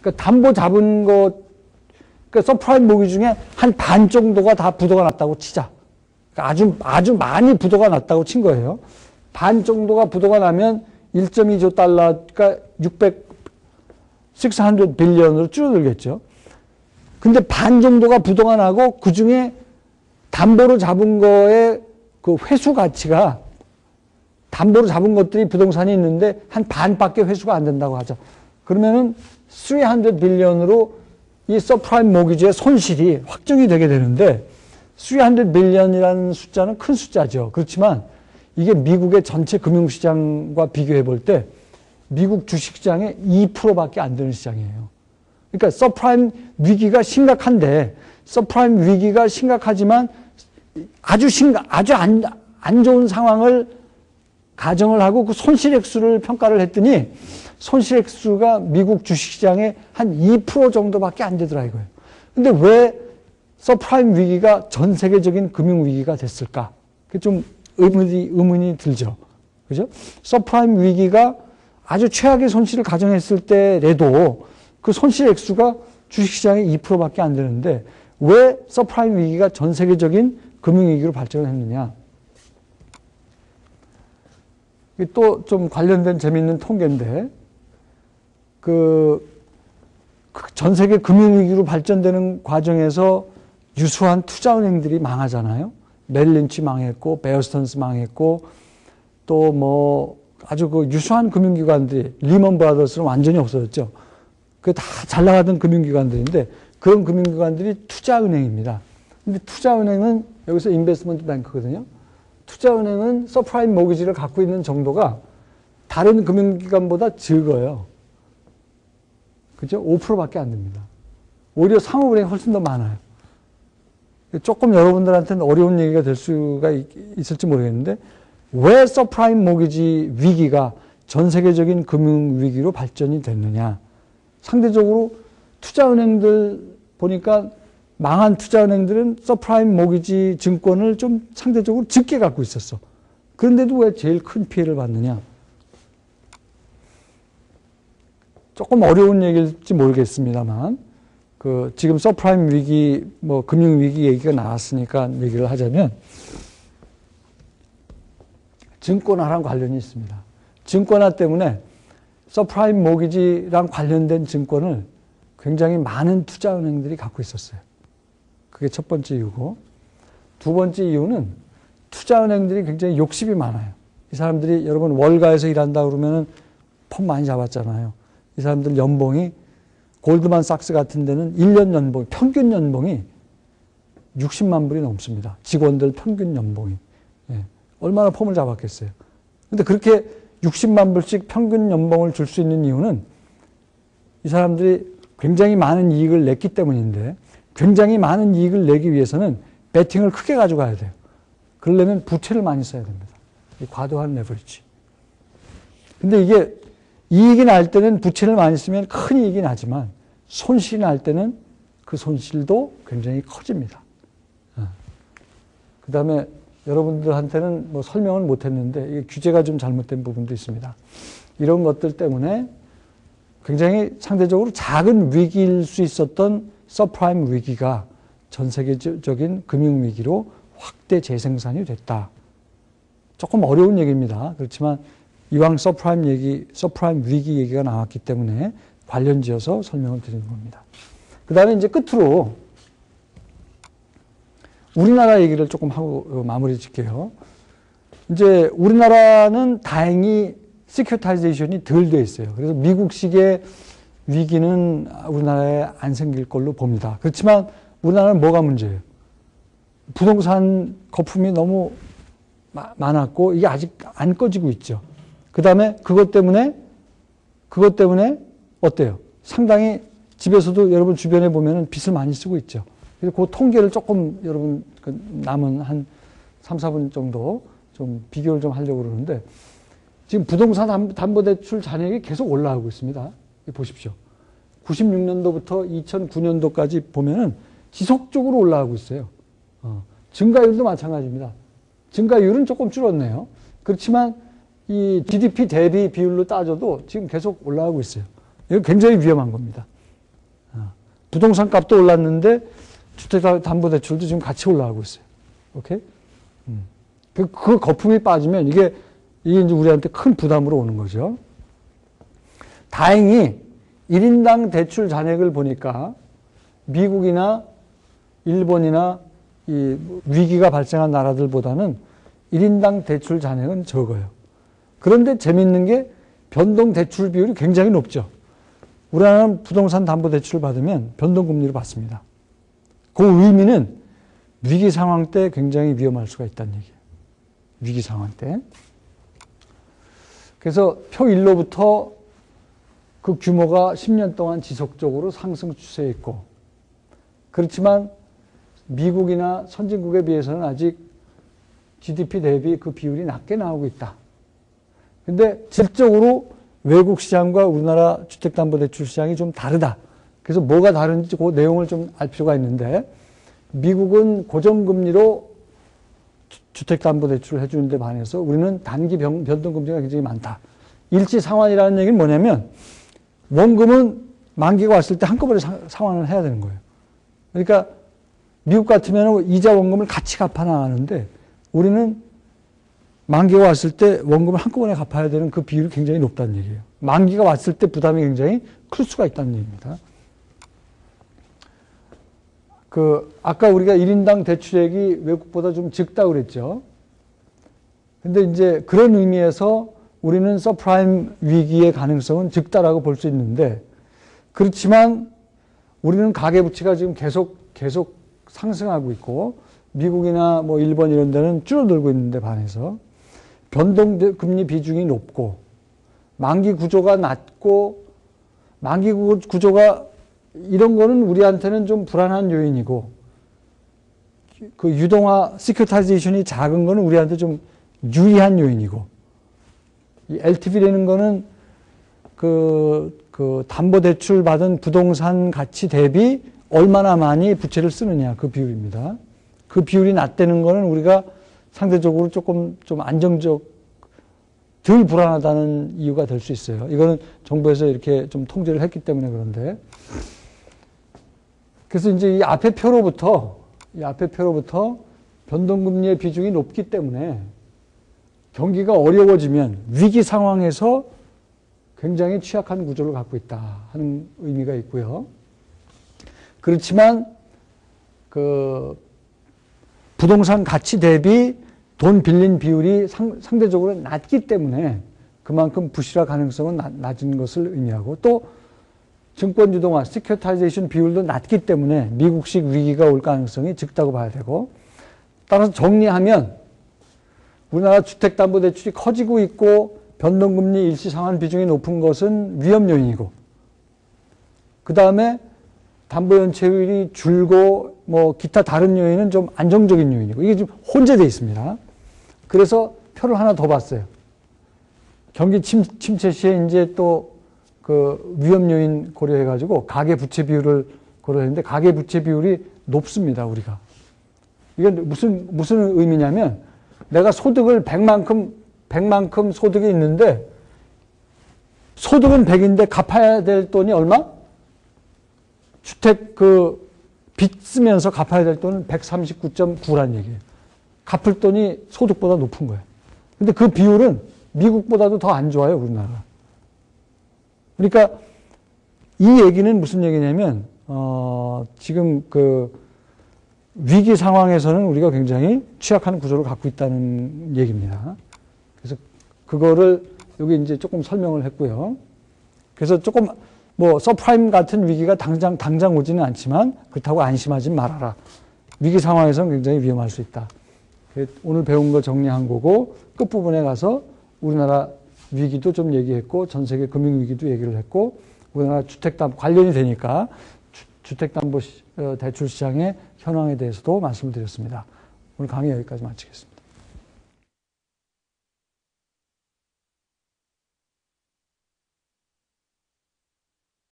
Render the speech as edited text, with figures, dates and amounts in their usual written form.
그러니까 담보 잡은 것, 그러니까 서프라임 모기지 중에 한 반 정도가 다 부도가 났다고 치자. 그러니까 아주 많이 부도가 났다고 친 거예요. 반 정도가 부도가 나면 1.2조 달러가 600 빌리언으로 줄어들겠죠. 근데 반 정도가 부도가 나고 그 중에 담보로 잡은 거에 그 회수 가치가 담보로 잡은 것들이 부동산이 있는데 한 반밖에 회수가 안 된다고 하죠. 그러면은 300 빌리언으로 이 서프라임 모기지의 손실이 확정이 되게 되는데 300 빌리언이라는 숫자는 큰 숫자죠. 그렇지만 이게 미국의 전체 금융시장과 비교해 볼 때 미국 주식시장의 2%밖에 안 되는 시장이에요. 그러니까 서프라임 위기가 심각한데 서프라임 위기가 심각하지만 아주 안 좋은 상황을 가정을 하고 그 손실액수를 평가를 했더니 손실액수가 미국 주식시장의 한 2% 정도밖에 안 되더라 이거예요. 근데 왜 서프라임 위기가 전 세계적인 금융위기가 됐을까? 그게 좀 의문이 들죠. 그죠? 서프라임 위기가 아주 최악의 손실을 가정했을 때라도 그 손실액수가 주식시장의 2%밖에 안 되는데 왜 서프라임 위기가 전 세계적인 금융위기로 발전을 했느냐? 또 좀 관련된 재미있는 통계인데 전 세계 금융위기로 발전되는 과정에서 유수한 투자은행들이 망하잖아요. 멜린치 망했고 베어스턴스 망했고 또 뭐 아주 그 유수한 금융기관들이 리먼 브라더스는 완전히 없어졌죠. 그게 다 잘 나가던 금융기관들인데 그런 금융기관들이 투자은행입니다. 근데 투자은행은 여기서 인베스트먼트 뱅크거든요. 투자은행은 서프라임 모기지를 갖고 있는 정도가 다른 금융기관보다 적어요. 그죠? 5%밖에 안 됩니다. 오히려 상업은행이 훨씬 더 많아요. 조금 여러분들한테는 어려운 얘기가 될 수가 있을지 모르겠는데 왜 서프라임 모기지 위기가 전 세계적인 금융위기로 발전이 됐느냐. 상대적으로 투자은행들 보니까 망한 투자은행들은 서프라임 모기지 증권을 좀 상대적으로 적게 갖고 있었어. 그런데도 왜 제일 큰 피해를 받느냐. 조금 어려운 얘기일지 모르겠습니다만 지금 서프라임 위기, 뭐 금융위기 얘기가 나왔으니까 얘기를 하자면 증권화랑 관련이 있습니다. 증권화 때문에 서프라임 모기지랑 관련된 증권을 굉장히 많은 투자은행들이 갖고 있었어요. 그게 첫 번째 이유고 두 번째 이유는 투자은행들이 굉장히 욕심이 많아요. 이 사람들이 여러분 월가에서 일한다 그러면은 펌 많이 잡았잖아요. 이 사람들 연봉이 골드만삭스 같은 데는 1년 연봉, 평균 연봉이 60만 불이 넘습니다. 직원들 평균 연봉이. 예. 얼마나 펌을 잡았겠어요. 근데 그렇게 60만 불씩 평균 연봉을 줄 수 있는 이유는 이 사람들이 굉장히 많은 이익을 냈기 때문인데 굉장히 많은 이익을 내기 위해서는 베팅을 크게 가져가야 돼요. 그러려면 부채를 많이 써야 됩니다. 과도한 레버리지. 근데 이게 이익이 날 때는 부채를 많이 쓰면 큰 이익이 나지만 손실이 날 때는 그 손실도 굉장히 커집니다. 그 다음에 여러분들한테는 뭐 설명을 못 했는데 이게 규제가 좀 잘못된 부분도 있습니다. 이런 것들 때문에 굉장히 상대적으로 작은 위기일 수 있었던 서프라임 위기가 전 세계적인 금융위기로 확대 재생산이 됐다. 조금 어려운 얘기입니다. 그렇지만 이왕 서프라임 위기 얘기가 나왔기 때문에 관련 지어서 설명을 드리는 겁니다. 그 다음에 이제 끝으로 우리나라 얘기를 조금 하고 마무리 짓게요. 이제 우리나라는 다행히 시큐타이제이션이 덜 돼 있어요. 그래서 미국식의 위기는 우리나라에 안 생길 걸로 봅니다. 그렇지만 우리나라는 뭐가 문제예요? 부동산 거품이 너무 많았고 이게 아직 안 꺼지고 있죠. 그 다음에 그것 때문에 어때요? 상당히 집에서도 여러분 주변에 보면은 빚을 많이 쓰고 있죠. 그래서 그 통계를 조금 여러분 남은 한 3, 4분 정도 좀 비교를 좀 하려고 그러는데 지금 부동산 담보대출 잔액이 계속 올라가고 있습니다. 보십시오. 96년도부터 2009년도까지 보면은 지속적으로 올라가고 있어요. 증가율도 마찬가지입니다. 증가율은 조금 줄었네요. 그렇지만 이 GDP 대비 비율로 따져도 지금 계속 올라가고 있어요. 이거 굉장히 위험한 겁니다. 부동산 값도 올랐는데 주택담보대출도 지금 같이 올라가고 있어요. 오케이? 그 거품이 빠지면 이게 이제 우리한테 큰 부담으로 오는 거죠. 다행히 1인당 대출 잔액을 보니까 미국이나 일본이나 이 위기가 발생한 나라들보다는 1인당 대출 잔액은 적어요. 그런데 재미있는 게 변동 대출 비율이 굉장히 높죠. 우리나라는 부동산 담보 대출을 받으면 변동금리로 받습니다. 그 의미는 위기 상황 때 굉장히 위험할 수가 있다는 얘기예요. 위기 상황 때. 그래서 표 1로부터 그 규모가 10년 동안 지속적으로 상승 추세에 있고, 그렇지만 미국이나 선진국에 비해서는 아직 GDP 대비 그 비율이 낮게 나오고 있다. 근데 질적으로 외국 시장과 우리나라 주택담보대출 시장이 좀 다르다. 그래서 뭐가 다른지 그 내용을 좀 알 필요가 있는데, 미국은 고정금리로 주택담보대출을 해주는 데 반해서 우리는 단기 변동금리가 굉장히 많다. 일치상환이라는 얘기는 뭐냐면 원금은 만기가 왔을 때 한꺼번에 상환을 해야 되는 거예요. 그러니까 미국 같으면 이자 원금을 같이 갚아 나가는데 우리는 만기가 왔을 때 원금을 한꺼번에 갚아야 되는 그 비율이 굉장히 높다는 얘기예요. 만기가 왔을 때 부담이 굉장히 클 수가 있다는 얘기입니다. 아까 우리가 1인당 대출액이 외국보다 좀 적다고 그랬죠. 근데 이제 그런 의미에서 우리는 서프라임 위기의 가능성은 적다라고 볼 수 있는데, 그렇지만 우리는 가계부채가 지금 계속 상승하고 있고, 미국이나 뭐 일본 이런 데는 줄어들고 있는데 반해서 변동금리 비중이 높고, 만기 구조가 낮고, 만기 구조가 이런 거는 우리한테는 좀 불안한 요인이고, 그 유동화, 시큐타이제이션이 작은 거는 우리한테 좀 유리한 요인이고, 이 LTV라는 거는 그 담보대출 받은 부동산 가치 대비 얼마나 많이 부채를 쓰느냐, 그 비율입니다. 그 비율이 낮다는 거는 우리가 상대적으로 조금 좀 안정적, 덜 불안하다는 이유가 될 수 있어요. 이거는 정부에서 이렇게 좀 통제를 했기 때문에 그런데. 그래서 이제 이 앞에 표로부터 변동금리의 비중이 높기 때문에 경기가 어려워지면 위기 상황에서 굉장히 취약한 구조를 갖고 있다 하는 의미가 있고요. 그렇지만 그 부동산 가치 대비 돈 빌린 비율이 상대적으로 낮기 때문에 그만큼 부실화 가능성은 낮은 것을 의미하고, 또 증권 유동화, 시큐타이제이션 비율도 낮기 때문에 미국식 위기가 올 가능성이 적다고 봐야 되고, 따라서 정리하면 우리나라 주택담보대출이 커지고 있고 변동금리 일시상환 비중이 높은 것은 위험 요인이고, 그 다음에 담보연체율이 줄고 뭐 기타 다른 요인은 좀 안정적인 요인이고, 이게 좀 혼재되어 있습니다. 그래서 표를 하나 더 봤어요. 경기 침체 시에 이제 또 그 위험 요인 고려해가지고 가계 부채 비율을 고려했는데 가계 부채 비율이 높습니다, 우리가. 이건 무슨 의미냐면 내가 소득을 100만큼 소득이 있는데 소득은 100인데 갚아야 될 돈이 얼마? 주택 빚 쓰면서 갚아야 될 돈은 139.9란 얘기예요. 갚을 돈이 소득보다 높은 거예요. 근데 그 비율은 미국보다도 더 안 좋아요, 우리나라가. 그러니까 이 얘기는 무슨 얘기냐면 지금 그 위기 상황에서는 우리가 굉장히 취약한 구조를 갖고 있다는 얘기입니다. 그래서 그거를 여기 이제 조금 설명을 했고요. 그래서 조금 뭐 서프라임 같은 위기가 당장 오지는 않지만 그렇다고 안심하지 말아라. 위기 상황에서는 굉장히 위험할 수 있다. 오늘 배운 거 정리한 거고, 끝부분에 가서 우리나라 위기도 좀 얘기했고, 전 세계 금융위기도 얘기를 했고, 우리나라 관련이 되니까 주택담보대출 시장의 현황에 대해서도 말씀을 드렸습니다. 오늘 강의 여기까지 마치겠습니다.